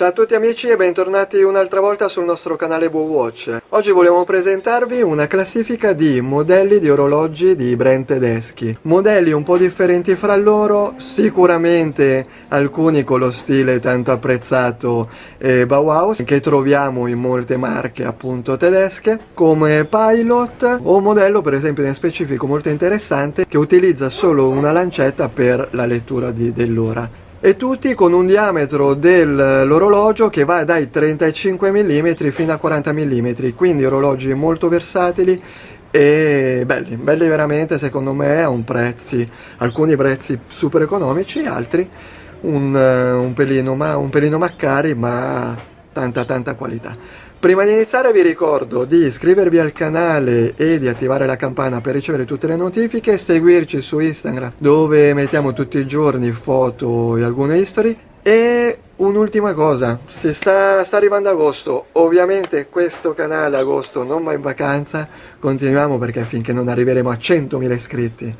Ciao a tutti amici e bentornati un'altra volta sul nostro canale BoWatch. Oggi volevo presentarvi una classifica di modelli di orologi di brand tedeschi. Modelli un po' differenti fra loro, sicuramente alcuni con lo stile tanto apprezzato Bauhaus, che troviamo in molte marche appunto tedesche, come Pilot, o un modello per esempio in specifico molto interessante che utilizza solo una lancetta per la lettura dell'ora. E tutti con diametro dell'orologio che va dai 35 mm fino a 40 mm, quindi orologi molto versatili e belli veramente, secondo me, a alcuni prezzi super economici, altri un pelino maccari, ma tanta qualità. Prima di iniziare vi ricordo di iscrivervi al canale e di attivare la campana per ricevere tutte le notifiche, seguirci su Instagram dove mettiamo tutti i giorni foto e alcune history. E un'ultima cosa, se sta arrivando agosto, ovviamente questo canale agosto non va in vacanza, continuiamo perché finché non arriveremo a 100.000 iscritti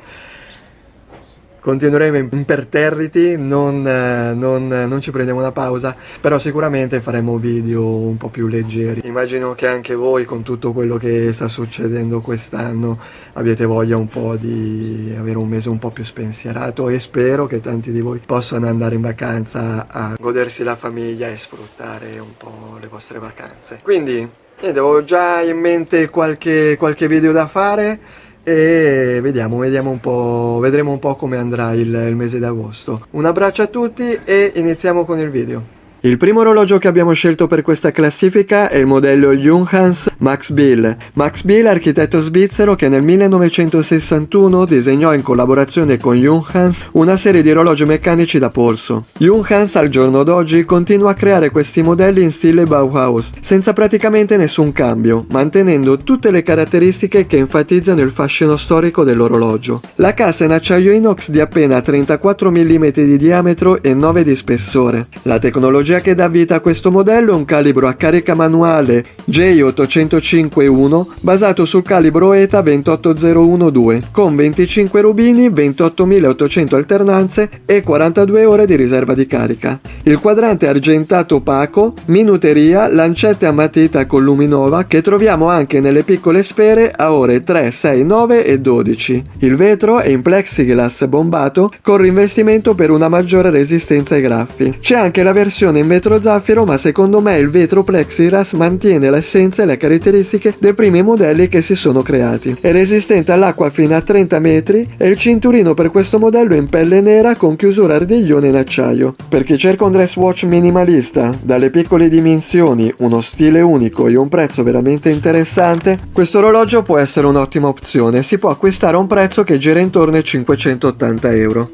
continueremo imperterriti, non ci prendiamo una pausa, però sicuramente faremo video un po' più leggeri. Immagino che anche voi, con tutto quello che sta succedendo quest'anno, abbiate voglia un po' di avere un mese un po' più spensierato, e spero che tanti di voi possano andare in vacanza a godersi la famiglia e sfruttare un po' le vostre vacanze. Quindi niente, ho già in mente qualche video da fare e vedremo un po' come andrà il mese d'agosto. Un abbraccio a tutti e iniziamo con il video. Il primo orologio che abbiamo scelto per questa classifica è il modello Junghans Max Bill. Max Bill, architetto svizzero che nel 1961 disegnò in collaborazione con Junghans una serie di orologi meccanici da polso. Junghans al giorno d'oggi continua a creare questi modelli in stile Bauhaus, senza praticamente nessun cambio, mantenendo tutte le caratteristiche che enfatizzano il fascino storico dell'orologio. La cassa è in acciaio inox di appena 34 mm di diametro e 9 di spessore. La tecnologia che dà vita a questo modello è un calibro a carica manuale J805-1 basato sul calibro ETA 28012 con 25 rubini, 28.800 alternanze e 42 ore di riserva di carica. Il quadrante è argentato opaco, minuteria, lancette a matita con luminova che troviamo anche nelle piccole sfere a ore 3, 6, 9 e 12. Il vetro è in plexiglass bombato con rivestimento per una maggiore resistenza ai graffi. C'è anche la versione in vetro zaffiro, ma secondo me il vetro plexiglass mantiene l'essenza e le caratteristiche dei primi modelli che si sono creati. È resistente all'acqua fino a 30 metri e il cinturino per questo modello è in pelle nera con chiusura ardiglione in acciaio. Per chi cerca un dress watch minimalista, dalle piccole dimensioni, uno stile unico e un prezzo veramente interessante, questo orologio può essere un'ottima opzione. Si può acquistare a un prezzo che gira intorno ai 580 euro.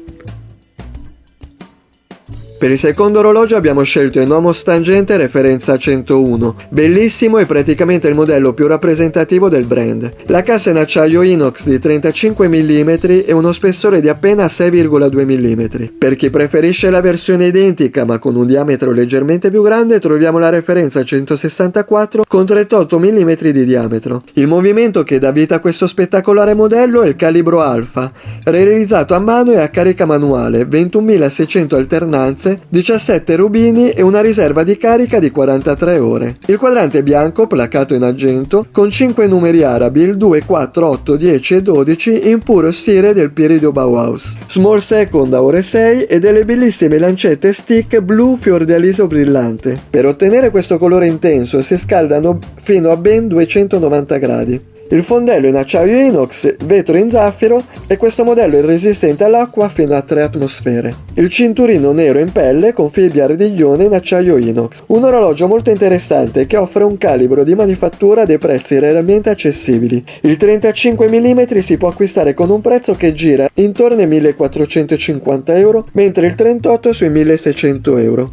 Per il secondo orologio abbiamo scelto il Nomos Tangente referenza 101, bellissimo e praticamente il modello più rappresentativo del brand. La cassa è in acciaio inox di 35 mm e uno spessore di appena 6,2 mm. Per chi preferisce la versione identica ma con un diametro leggermente più grande troviamo la referenza 164 con 38 mm di diametro. Il movimento che dà vita a questo spettacolare modello è il calibro alfa, realizzato a mano e a carica manuale, 21.600 alternanze, 17 rubini e una riserva di carica di 43 ore. Il quadrante è bianco placato in argento con 5 numeri arabi, il 2, 4, 8, 10 e 12 in puro stile del periodo Bauhaus. Small second a ore 6 e delle bellissime lancette stick blu fiordaliso brillante. Per ottenere questo colore intenso si scaldano fino a ben 290 gradi. Il fondello è in acciaio inox, vetro in zaffiro e questo modello è resistente all'acqua fino a 3 atmosfere. Il cinturino nero in pelle con fibbia ardiglione in acciaio inox. Un orologio molto interessante che offre un calibro di manifattura a dei prezzi realmente accessibili. Il 35 mm si può acquistare con un prezzo che gira intorno ai 1.450 euro, mentre il 38 sui 1.600 euro.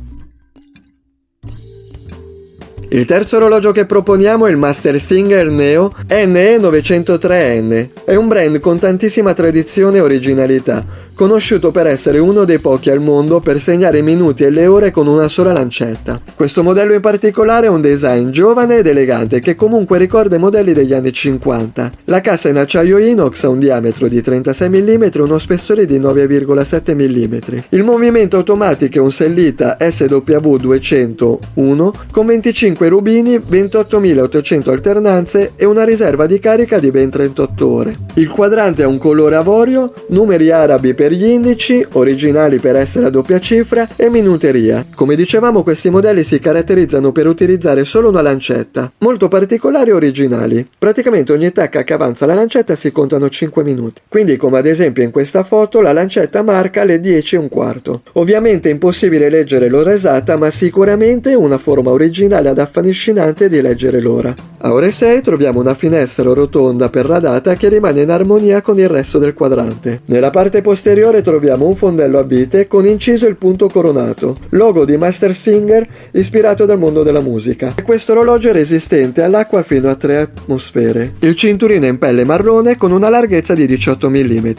Il terzo orologio che proponiamo è il Master Singer Neo NE903N. È un brand con tantissima tradizione e originalità, conosciuto per essere uno dei pochi al mondo per segnare i minuti e le ore con una sola lancetta. Questo modello in particolare ha un design giovane ed elegante che comunque ricorda i modelli degli anni 50. La cassa in acciaio inox ha un diametro di 36 mm e uno spessore di 9,7 mm. Il movimento automatico è un Sellita SW201 con 25 rubini, 28.800 alternanze e una riserva di carica di ben 38 ore. Il quadrante ha un colore avorio, numeri arabi per gli indici, originali per essere a doppia cifra e minuteria. Come dicevamo, questi modelli si caratterizzano per utilizzare solo una lancetta, molto particolari e originali. Praticamente ogni tacca che avanza la lancetta si contano 5 minuti. Quindi, come ad esempio in questa foto, la lancetta marca le 10:15. Ovviamente è impossibile leggere l'ora esatta, ma sicuramente una forma originale ed affascinante di leggere l'ora. A ore 6 troviamo una finestra rotonda per la data che rimane in armonia con il resto del quadrante. Nella parte posteriore troviamo un fondello a vite con inciso il punto coronato, logo di Master Singer ispirato dal mondo della musica. E questo orologio è resistente all'acqua fino a 3 atmosfere. Il cinturino è in pelle marrone con una larghezza di 18 mm.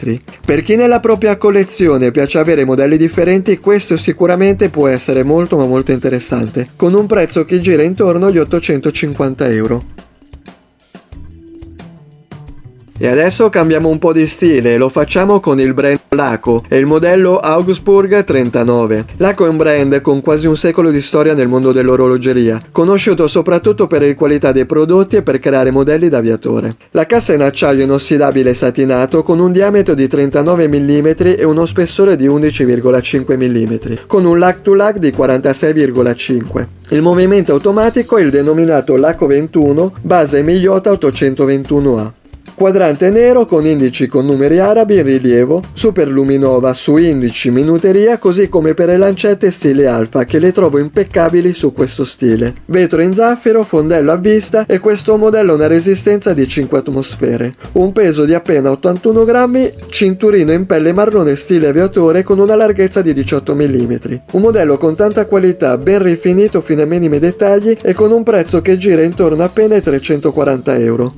Per chi nella propria collezione piace avere modelli differenti, questo sicuramente può essere molto ma molto interessante, con un prezzo che gira intorno agli 850 euro. E adesso cambiamo un po' di stile e lo facciamo con il brand Laco e il modello Augsburg 39. Laco è un brand con quasi un secolo di storia nel mondo dell'orologeria, conosciuto soprattutto per le qualità dei prodotti e per creare modelli da aviatore. La cassa è in acciaio inossidabile satinato con un diametro di 39 mm e uno spessore di 11,5 mm, con un lag to lag di 46,5. Il movimento automatico è il denominato Laco 21 base Miyota 821A. Quadrante nero con indici con numeri arabi in rilievo, super luminova su indici minuteria, così come per le lancette stile alfa che le trovo impeccabili su questo stile. Vetro in zaffiro, fondello a vista e questo modello ha una resistenza di 5 atmosfere. Un peso di appena 81 grammi, cinturino in pelle marrone stile aviatore con una larghezza di 18 mm. Un modello con tanta qualità, ben rifinito fino ai minimi dettagli e con un prezzo che gira intorno appena ai 340 euro.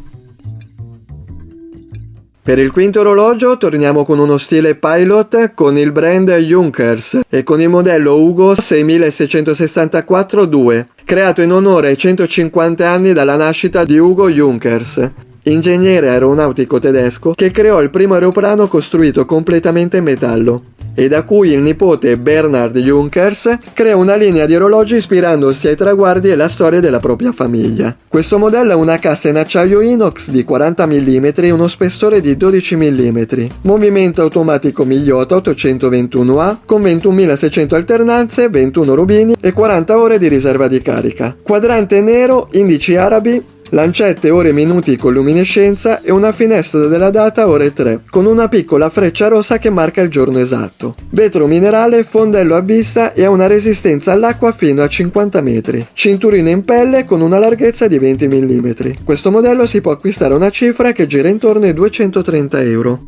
Per il quinto orologio torniamo con uno stile pilot con il brand Junkers e con il modello Ugo 6664-2, creato in onore ai 150 anni dalla nascita di Ugo Junkers, ingegnere aeronautico tedesco che creò il primo aeroplano costruito completamente in metallo, e da cui il nipote Bernhard Junkers creò una linea di orologi ispirandosi ai traguardi e alla storia della propria famiglia. Questo modello ha una cassa in acciaio inox di 40 mm e uno spessore di 12 mm, movimento automatico Miyota 821A con 21.600 alternanze, 21 rubini e 40 ore di riserva di carica. Quadrante nero, indici arabi, lancette ore e minuti con luminescenza e una finestra della data ore 3, con una piccola freccia rossa che marca il giorno esatto. Vetro minerale, fondello a vista e ha una resistenza all'acqua fino a 50 metri. Cinturino in pelle con una larghezza di 20 mm. Questo modello si può acquistare a una cifra che gira intorno ai 230 euro.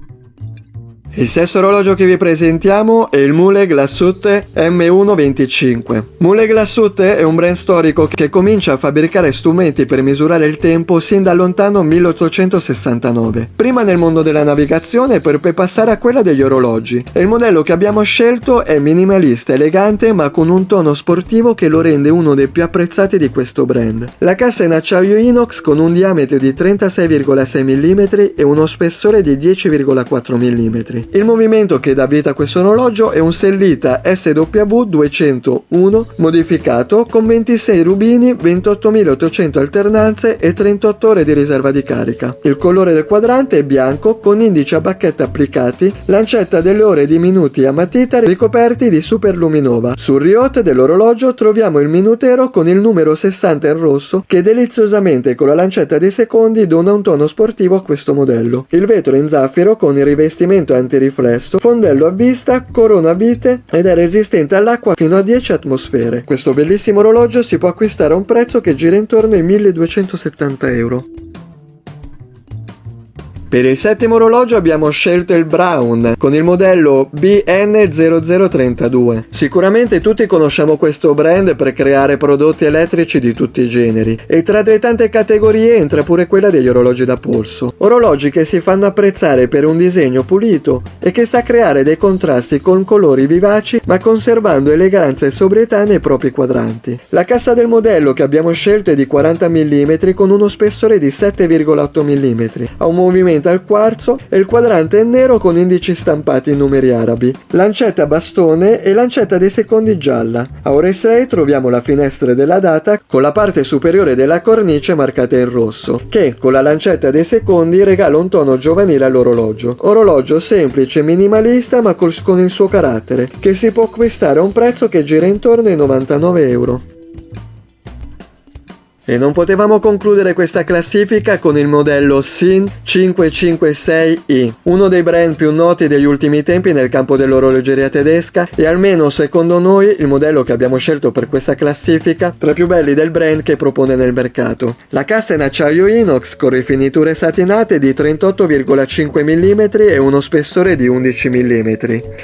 Il sesto orologio che vi presentiamo è il Moulin Glassut M125. Moulin Glassut è un brand storico che comincia a fabbricare strumenti per misurare il tempo sin da lontano 1869, prima nel mondo della navigazione per poi passare a quella degli orologi, e il modello che abbiamo scelto è minimalista, elegante ma con un tono sportivo che lo rende uno dei più apprezzati di questo brand. La cassa è in acciaio inox con un diametro di 36,6 mm e uno spessore di 10,4 mm. Il movimento che dà vita a questo orologio è un Sellita SW201 modificato con 26 rubini, 28.800 alternanze e 38 ore di riserva di carica. Il colore del quadrante è bianco con indici a bacchetta applicati, lancetta delle ore di minuti a matita ricoperti di super luminova. Sul riot dell'orologio troviamo il minutero con il numero 60 in rosso che deliziosamente con la lancetta dei secondi dona un tono sportivo a questo modello. Il vetro in zaffiro con il rivestimento antiriflesso, fondello a vista, corona a vite ed è resistente all'acqua fino a 10 atmosfere. Questo bellissimo orologio si può acquistare a un prezzo che gira intorno ai 1270 euro. Per il settimo orologio abbiamo scelto il Braun con il modello BN0032. Sicuramente tutti conosciamo questo brand per creare prodotti elettrici di tutti i generi e tra le tante categorie entra pure quella degli orologi da polso. Orologi che si fanno apprezzare per un disegno pulito e che sa creare dei contrasti con colori vivaci ma conservando eleganza e sobrietà nei propri quadranti. La cassa del modello che abbiamo scelto è di 40 mm con uno spessore di 7,8 mm. Ha un movimento al quarzo e il quadrante è nero con indici stampati in numeri arabi, lancetta a bastone e lancetta dei secondi gialla. A ore 6 troviamo la finestra della data con la parte superiore della cornice marcata in rosso, che con la lancetta dei secondi regala un tono giovanile all'orologio. Orologio semplice e minimalista ma con il suo carattere, che si può acquistare a un prezzo che gira intorno ai 99 euro. E non potevamo concludere questa classifica con il modello SIN 556i, uno dei brand più noti degli ultimi tempi nel campo dell'orologeria tedesca e almeno secondo noi il modello che abbiamo scelto per questa classifica tra i più belli del brand che propone nel mercato. La cassa è in acciaio inox con rifiniture satinate di 38,5 mm e uno spessore di 11 mm.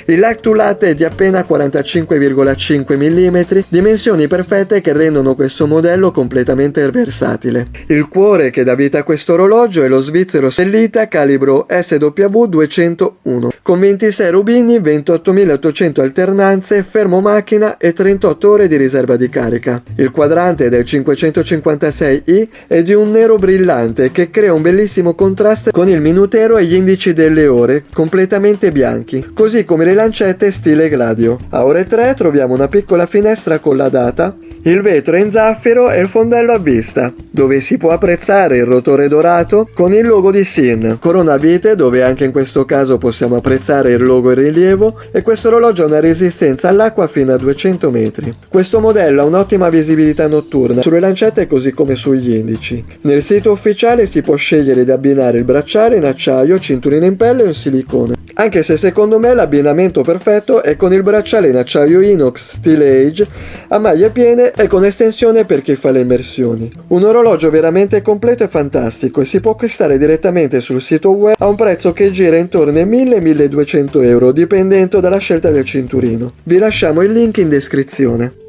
Il lac to latte è di appena 45,5 mm, dimensioni perfette che rendono questo modello completamente versatile. Il cuore che dà vita a questo orologio è lo svizzero Sellita calibro SW 201 con 26 rubini, 28.800 alternanze, fermo macchina e 38 ore di riserva di carica. Il quadrante del 556i è di un nero brillante che crea un bellissimo contrasto con il minutero e gli indici delle ore completamente bianchi, così come le lancette stile Gladio. A ore 3 troviamo una piccola finestra con la data, il vetro è in zaffiro e il fondello a vista, dove si può apprezzare il rotore dorato con il logo di SIN, corona a vite dove anche in questo caso possiamo apprezzare il logo in rilievo e questo orologio ha una resistenza all'acqua fino a 200 metri. Questo modello ha un'ottima visibilità notturna sulle lancette così come sugli indici. Nel sito ufficiale si può scegliere di abbinare il bracciale in acciaio, cinturino in pelle o in silicone, anche se secondo me l'abbinamento perfetto è con il bracciale in acciaio inox stile Age a maglie piene e con estensione per chi fa le immersioni. Un orologio veramente completo e fantastico e si può acquistare direttamente sul sito web a un prezzo che gira intorno ai 1000-1200 euro dipendendo dalla scelta del cinturino. Vi lasciamo il link in descrizione.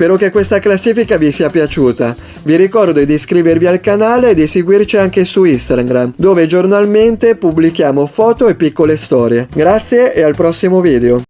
Spero che questa classifica vi sia piaciuta. Vi ricordo di iscrivervi al canale e di seguirci anche su Instagram, dove giornalmente pubblichiamo foto e piccole storie. Grazie e al prossimo video.